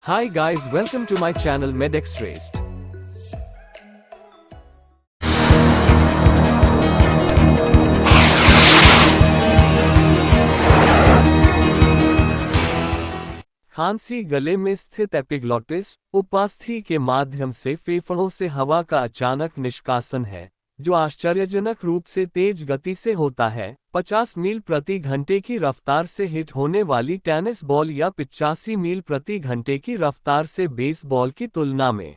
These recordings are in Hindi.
Hi guys, welcome to my channel MedX Raced. खांसी गले में स्थित एपिग्लॉटिस उपास्थि के माध्यम से फेफड़ों से हवा का अचानक निष्कासन है, जो आश्चर्यजनक रूप से तेज गति से होता है। 50 मील प्रति घंटे की रफ्तार से हिट होने वाली टेनिस बॉल या 85 मील प्रति घंटे की रफ्तार से बेसबॉल की तुलना में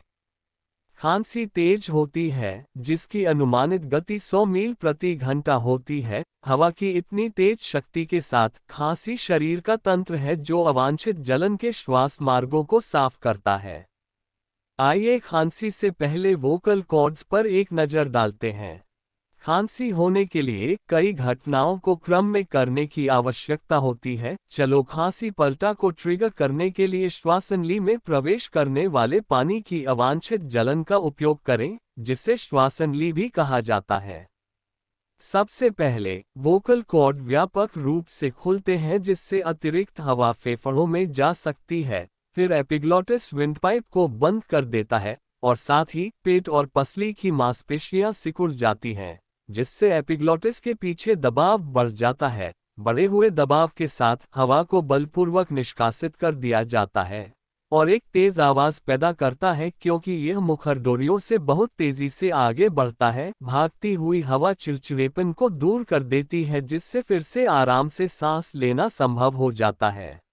खांसी तेज होती है, जिसकी अनुमानित गति 100 मील प्रति घंटा होती है। हवा की इतनी तेज शक्ति के साथ खांसी शरीर का तंत्र है जो अवांछित जलन के श्वास मार्गों को साफ करता है। आइए खांसी से पहले वोकल कॉर्ड्स पर एक नज़र डालते हैं। खांसी होने के लिए कई घटनाओं को क्रम में करने की आवश्यकता होती है। चलो खांसी पलटा को ट्रिगर करने के लिए श्वासनली में प्रवेश करने वाले पानी की अवांछित जलन का उपयोग करें, जिसे श्वासनली भी कहा जाता है। सबसे पहले वोकल कॉर्ड व्यापक रूप से खुलते हैं, जिससे अतिरिक्त हवा फेफड़ों में जा सकती है। फिर एपिग्लॉटिस विंडपाइप को बंद कर देता है और साथ ही पेट और पसली की मांसपेशियां सिकुड़ जाती हैं, जिससे एपिग्लॉटिस के पीछे दबाव बढ़ जाता है। बढ़े हुए दबाव के साथ हवा को बलपूर्वक निष्कासित कर दिया जाता है और एक तेज आवाज पैदा करता है, क्योंकि यह मुखरडोरियों से बहुत तेजी से आगे बढ़ता है। भागती हुई हवा चिड़चिड़ेपन को दूर कर देती है, जिससे फिर से आराम से सांस लेना संभव हो जाता है।